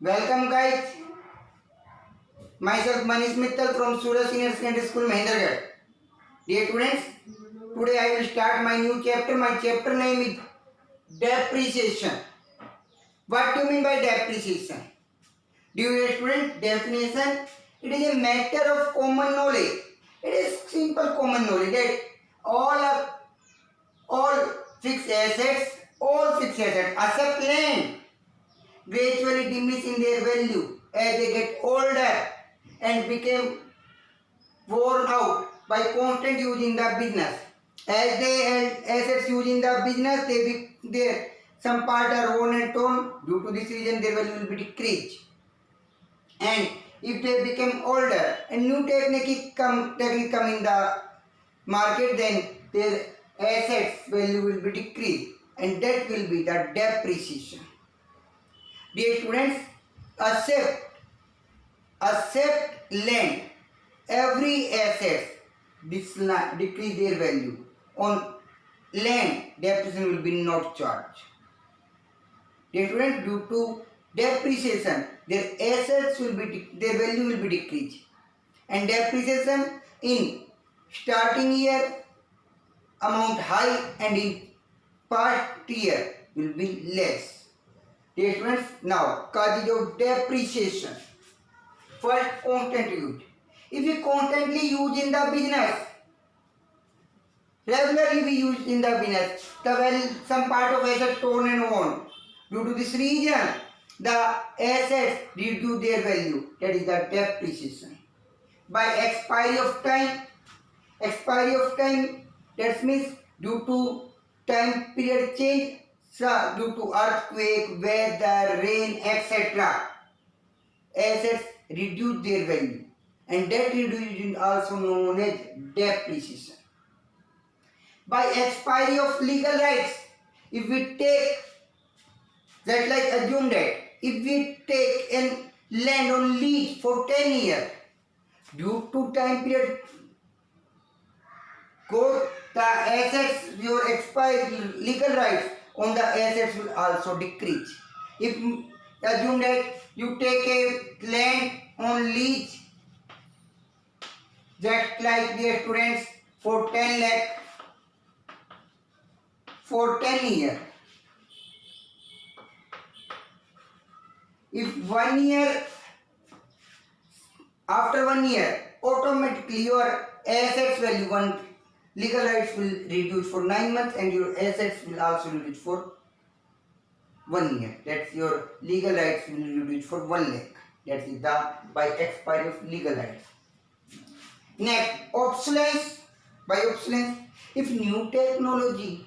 Welcome guys. Myself Manish Mittal from Suraj Senior Secondary School, Mahendragarh. Dear students, today I will start my new chapter. My chapter name is depreciation. What do you mean by depreciation? Dear student, definition. It is a matter of common knowledge. It is simple common knowledge that all fixed assets, except land, gradually diminish in their value as they get older and became worn out by constant use in the business. As they assets used in the business, their some part are worn and torn. Due to this reason, their value will be decreased. And if they become older and new technique come in the market, then their assets value will be decreased, and that will be the depreciation. Dear students, accept land. Every asset decrease their value. On land, depreciation will be not charged. Dear students, due to depreciation, their their value will be decreased, and depreciation in starting year amount high and in past year will be less. Dear students, now causes of depreciation. First, constant use. If we constantly use in the business, regularly we use in the business, some part of asset torn and worn. Due to this reason, the assets reduce their value. That is the depreciation. By expiry of time, that means due to time period change, due to earthquake, weather, rain, etc., assets reduce their value, and that reduction is also known as depreciation. By expiry of legal rights, if we take that, like assume that if we take an land on lease for 10 years, due to time period go, the assets, your expired legal rights on the assets will also decrease. If assume that you take a land on lease, just like the students, for 10 lakh for 10 years. If 1 year, after 1 year, automatically your assets value, legal rights will reduce for 9 months, and your assets will also reduce for 1 year. That's your legal rights will reduce for 1 lakh. That is the by expiry of legal rights. Next, obsolescence. By obsolescence, if new technology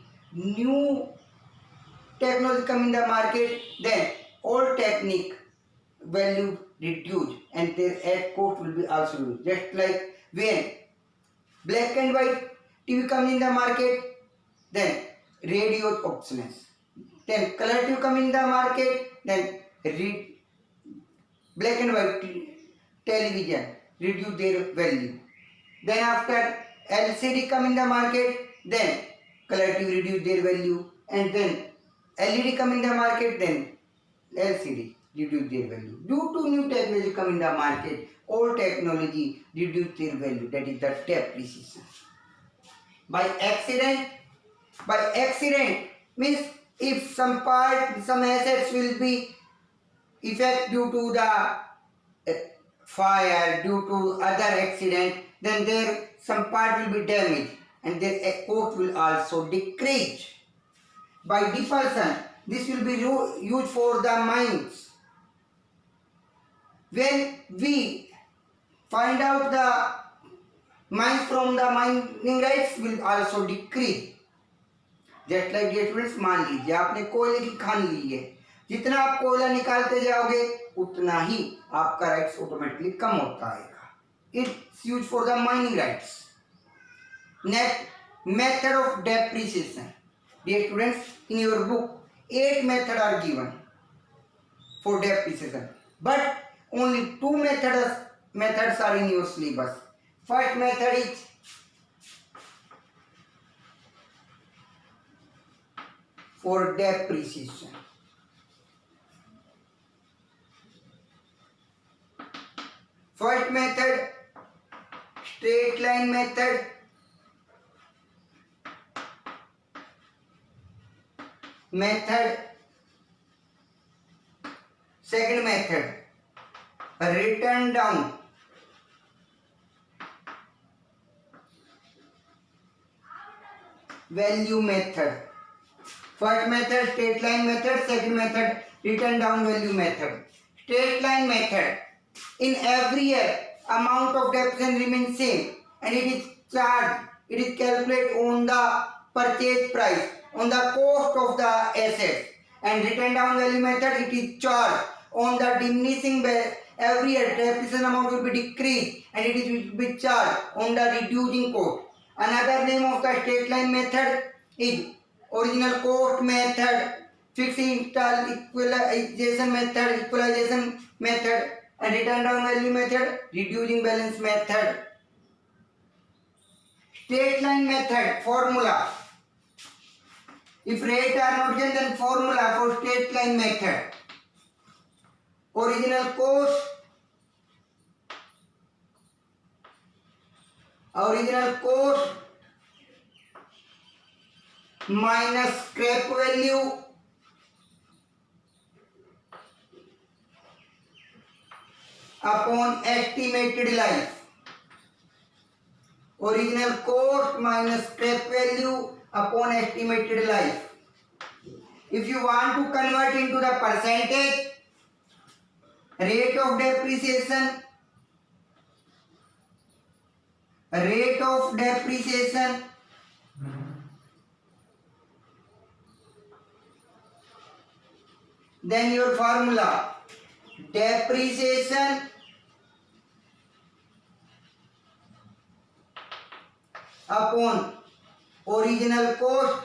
come in the market, then old technique value reduce and their cost will be also reduced. Just like when black and white TV come in the market, then radio obsolescence. Then color TV come in the market, then black and white television reduce their value. Then after LCD come in the market, then color TV reduce their value, and then LED come in the market, then LCD reduce their value. Due to new technology come in the market, old technology reduce their value. That is the depreciation. By accident means if some assets will be effect due to the fire, due to other accident, then there some part will be damaged and their cost will also decrease. By deflation, this will be used for the mines. When we find out the mines from the mining rights will also decrease. Just like ये students, मान लीजिए आपने कोयले की खान ली है, जितना आप कोयला निकालते जाओगे उतना ही आपका राइट्स ऑटोमेटिकली कम होता आएगा. It's used for the mining rights. Next, method of depreciation. Dear students, in your book 8 methods are given for depreciation, but only 2 methods are in your syllabus. First method is for depreciation. First method, straight line method. Second method, return down. Value method. First method, straight line method. Second method, return down value method. Straight line method. In every year, amount of depreciation remains same and it is charged. It is calculated on the purchase price, on the cost of the asset. And return down value method, it is charged on the diminishing value. Every year, depreciation amount will be decreased and it will be charged on the reducing cost. Another name of the straight line method is original cost method, fixed install equalization method, and return down value method, reducing balance method. Straight line method formula. If rate are not given, then formula for straight line method. Original cost minus scrap value upon estimated life. Original cost minus scrap value upon estimated life. If you want to convert into the percentage, rate of depreciation, then your formula, depreciation upon original cost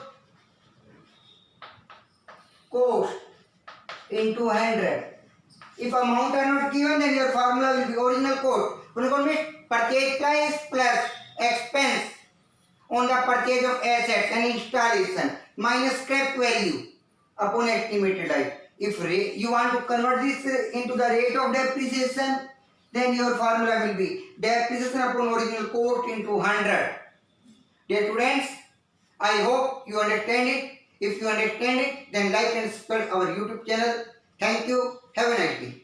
into 100. If amount are not given, then your formula will be original cost. Purchase price plus expense on the purchase of assets and installation minus scrap value upon estimated life. If you want to convert this into the rate of depreciation, then your formula will be depreciation upon original cost into 100. Dear students, I hope you understand it. If you understand it, then like and subscribe our YouTube channel. Thank you. Have a nice day.